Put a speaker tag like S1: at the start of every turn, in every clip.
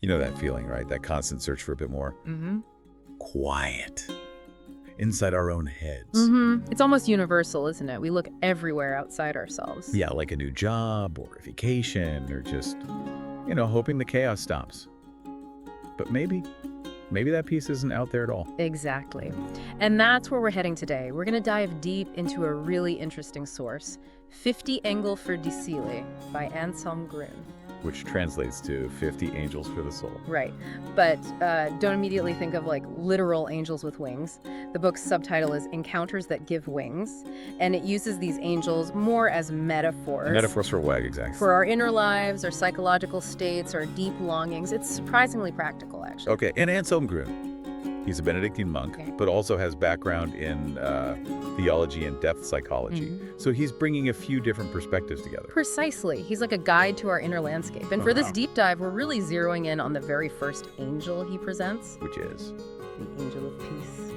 S1: You know that feeling, right? That constant search for a bit more quiet inside our own heads.
S2: It's almost universal, isn't it? We look everywhere outside ourselves.
S1: Yeah, like a new job or a vacation or just, hoping the chaos stops. But maybe that piece isn't out there at all.
S2: Exactly. And that's where we're heading today. We're going to dive deep into a really interesting source, 50 Engel für die Seele by Anselm Grün.
S1: Which translates to 50 angels for the soul.
S2: Right. But don't immediately think of like literal angels with wings. The book's subtitle is Encounters That Give Wings, and it uses these angels more as metaphors.
S1: Metaphors for what, exactly?
S2: For our inner lives, our psychological states, our deep longings. It's surprisingly practical, actually.
S1: Okay, and Anselm Grün. He's a Benedictine monk, but also has background in theology and depth psychology. So he's bringing a few different perspectives together.
S2: Precisely. He's like a guide to our inner landscape. And for this deep dive, we're really zeroing in on the very first angel he presents.
S1: Which is?
S2: The angel of peace.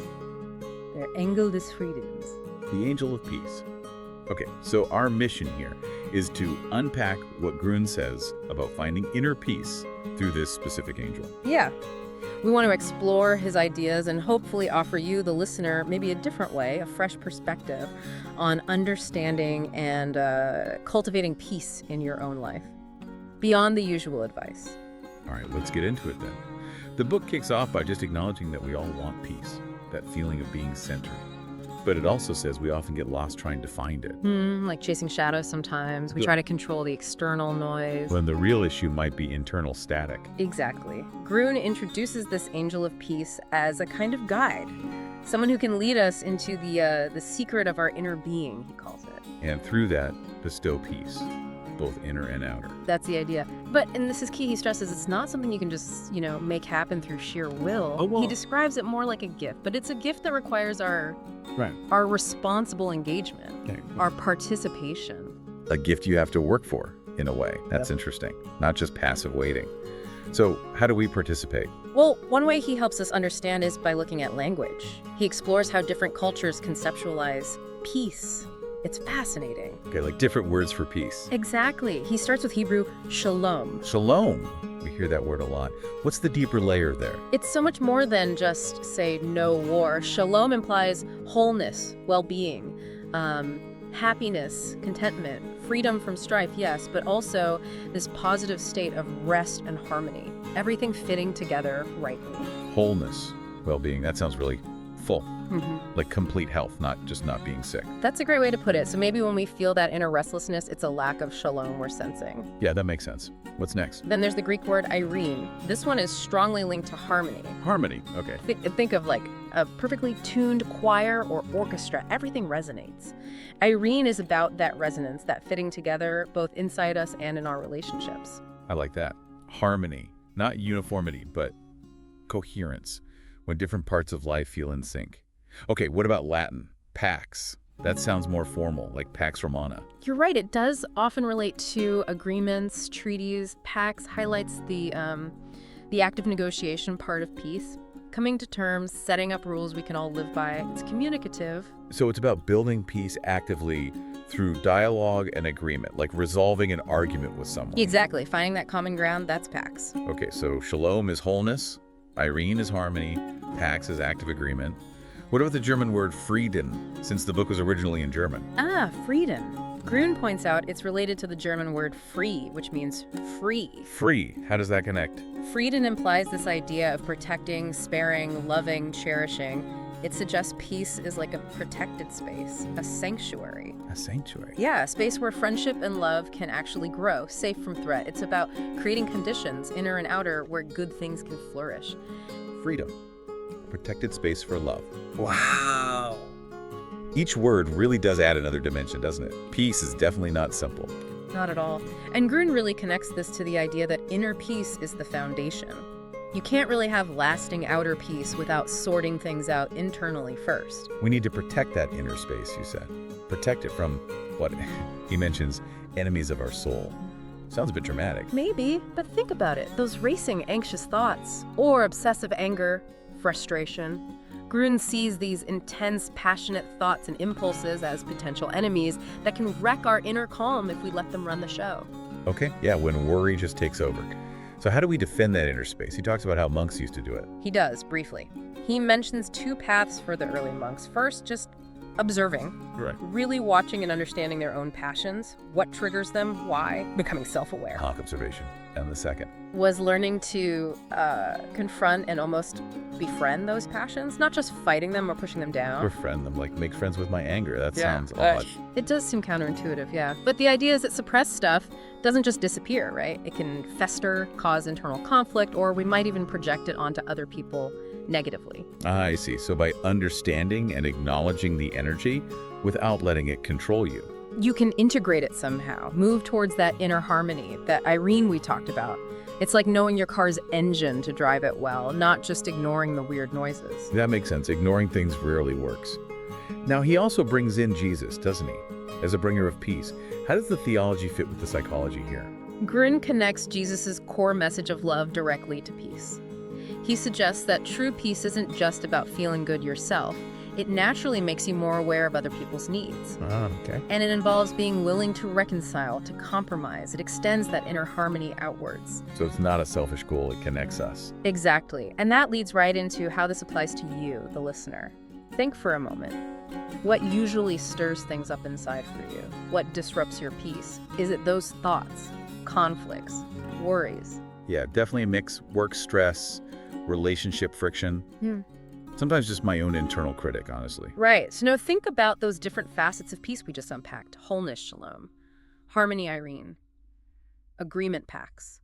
S2: Der Engel des Friedens.
S1: The angel of peace. Okay, so our mission here is to unpack what Grün says about finding inner peace through this specific angel.
S2: Yeah. We want to explore his ideas and hopefully offer you, the listener, maybe a different way, a fresh perspective on understanding and cultivating peace in your own life, beyond the usual advice.
S1: All right, let's get into it then. The book kicks off by just acknowledging that we all want peace, that feeling of being centered. But it also says we often get lost trying to find it.
S2: Like chasing shadows sometimes. We try to control the external noise.
S1: When the real issue might be internal static.
S2: Exactly. Grün introduces this angel of peace as a kind of guide. Someone who can lead us into the secret of our inner being, he calls it.
S1: And through that, bestow peace, both inner and outer.
S2: That's the idea. But, and this is key, he stresses, it's not something you can just, make happen through sheer will.
S1: Oh, well.
S2: He describes it more like a gift, but it's a gift that requires our responsible engagement, our participation.
S1: A gift you have to work for, in a way. That's interesting. Not just passive waiting. So how do we participate?
S2: Well, one way he helps us understand is by looking at language. He explores how different cultures conceptualize peace. It's fascinating.
S1: Okay, like different words for peace.
S2: Exactly. He starts with Hebrew shalom.
S1: Shalom. We hear that word a lot. What's the deeper layer there?
S2: It's so much more than just, say, no war. Shalom implies wholeness, well-being, happiness, contentment, freedom from strife, yes, but also this positive state of rest and harmony. Everything fitting together rightly.
S1: Wholeness, well-being. That sounds really full. Like complete health, not just not being sick.
S2: That's a great way to put it. So maybe when we feel that inner restlessness, it's a lack of shalom we're sensing.
S1: Yeah, that makes sense. What's next?
S2: Then there's the Greek word Eirene. This one is strongly linked to harmony.
S1: Harmony, okay.
S2: Think of like a perfectly tuned choir or orchestra. Everything resonates. Eirene is about that resonance, that fitting together both inside us and in our relationships.
S1: I like that. Harmony, not uniformity, but coherence, when different parts of life feel in sync. Okay, what about Latin? Pax. That sounds more formal, like Pax Romana.
S2: You're right, it does often relate to agreements, treaties. Pax highlights the active negotiation part of peace. Coming to terms, setting up rules we can all live by. It's communicative.
S1: So it's about building peace actively through dialogue and agreement, like resolving an argument with someone.
S2: Exactly, finding that common ground, that's Pax.
S1: Okay, so Shalom is wholeness, Eirene is harmony, Pax is active agreement. What about the German word Frieden, since the book was originally in German?
S2: Frieden. Grün points out it's related to the German word free, which means free.
S1: Free. How does that connect?
S2: Frieden implies this idea of protecting, sparing, loving, cherishing. It suggests peace is like a protected space, a sanctuary.
S1: A sanctuary?
S2: Yeah, a space where friendship and love can actually grow, safe from threat. It's about creating conditions, inner and outer, where good things can flourish.
S1: Freedom. Protected space for love.
S2: Wow.
S1: Each word really does add another dimension, doesn't it? Peace is definitely not simple.
S2: Not at all. And Grün really connects this to the idea that inner peace is the foundation. You can't really have lasting outer peace without sorting things out internally first.
S1: We need to protect that inner space, you said. Protect it from what he mentions, enemies of our soul. Sounds a bit dramatic.
S2: Maybe, but think about it. Those racing, anxious thoughts, or obsessive anger, frustration. Grün sees these intense, passionate thoughts and impulses as potential enemies that can wreck our inner calm if we let them run the show.
S1: Okay, yeah, when worry just takes over. So how do we defend that inner space? He talks about how monks used to do it.
S2: He does, briefly. He mentions two paths for the early monks. First, just observing,
S1: Right.
S2: really watching and understanding their own passions, what triggers them, why, becoming self-aware.
S1: Observation. And the second.
S2: Was learning to confront and almost befriend those passions, not just fighting them or pushing them down.
S1: Befriend them, like make friends with my anger. That
S2: Yeah.
S1: sounds odd.
S2: It does seem counterintuitive, yeah. But the idea is that suppressed stuff doesn't just disappear, right? It can fester, cause internal conflict, or we might even project it onto other people negatively.
S1: I see. So by understanding and acknowledging the energy without letting it control you.
S2: You can integrate it somehow, move towards that inner harmony that Eirene we talked about. It's like knowing your car's engine to drive it well, not just ignoring the weird noises.
S1: That makes sense. Ignoring things rarely works. Now, he also brings in Jesus, doesn't he? As a bringer of peace. How does the theology fit with the psychology here?
S2: Grin connects Jesus' core message of love directly to peace. He suggests that true peace isn't just about feeling good yourself. It naturally makes you more aware of other people's needs.
S1: Okay.
S2: And it involves being willing to reconcile, to compromise. It extends that inner harmony outwards.
S1: So it's not a selfish goal, it connects us.
S2: Exactly. And that leads right into how this applies to you, the listener. Think for a moment. What usually stirs things up inside for you? What disrupts your peace? Is it those thoughts, conflicts, worries?
S1: Yeah, definitely a mix. Work stress, relationship friction. Sometimes just my own internal critic, honestly.
S2: Right. So now think about those different facets of peace we just unpacked. Wholeness, Shalom. Harmony, Eirene. Agreement, Pax.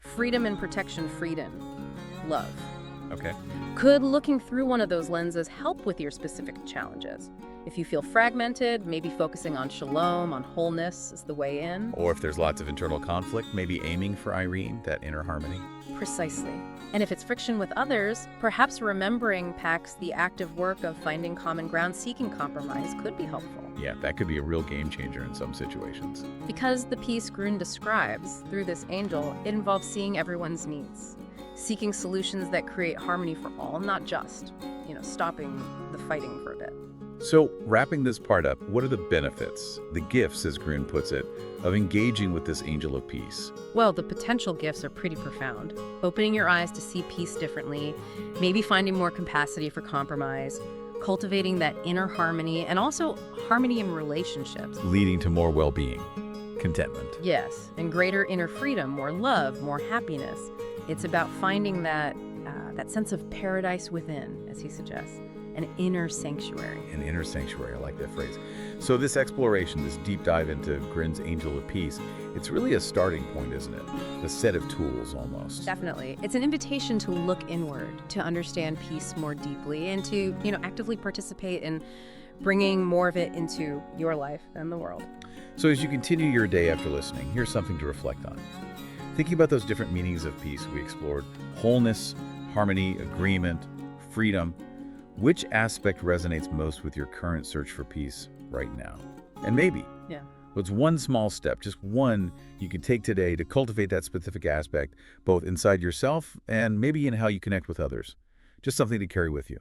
S2: Freedom and protection, Frieden. Love.
S1: Okay.
S2: Could looking through one of those lenses help with your specific challenges? If you feel fragmented, maybe focusing on Shalom, on wholeness is the way in.
S1: Or if there's lots of internal conflict, maybe aiming for Eirene, that inner harmony.
S2: Precisely. And if it's friction with others, perhaps remembering, Pax, the active work of finding common ground, seeking compromise could be helpful.
S1: Yeah, that could be a real game changer in some situations.
S2: Because the peace Grun describes through this angel, it involves seeing everyone's needs, seeking solutions that create harmony for all, not just, stopping the fighting for a bit.
S1: So, wrapping this part up, what are the benefits, the gifts, as Grun puts it, of engaging with this angel of peace?
S2: Well, the potential gifts are pretty profound. Opening your eyes to see peace differently, maybe finding more capacity for compromise, cultivating that inner harmony, and also harmony in relationships.
S1: Leading to more well-being, contentment.
S2: Yes, and greater inner freedom, more love, more happiness. It's about finding that sense of paradise within, as he suggests. An inner sanctuary.
S1: An inner sanctuary, I like that phrase. So this exploration, this deep dive into Grun's Angel of Peace, it's really a starting point, isn't it? A set of tools, almost.
S2: Definitely. It's an invitation to look inward, to understand peace more deeply, and to, actively participate in bringing more of it into your life and the world.
S1: So as you continue your day after listening, here's something to reflect on. Thinking about those different meanings of peace we explored, wholeness, harmony, agreement, freedom, which aspect resonates most with your current search for peace right now? And maybe, it's one small step, just one you can take today to cultivate that specific aspect, both inside yourself and maybe in how you connect with others. Just something to carry with you.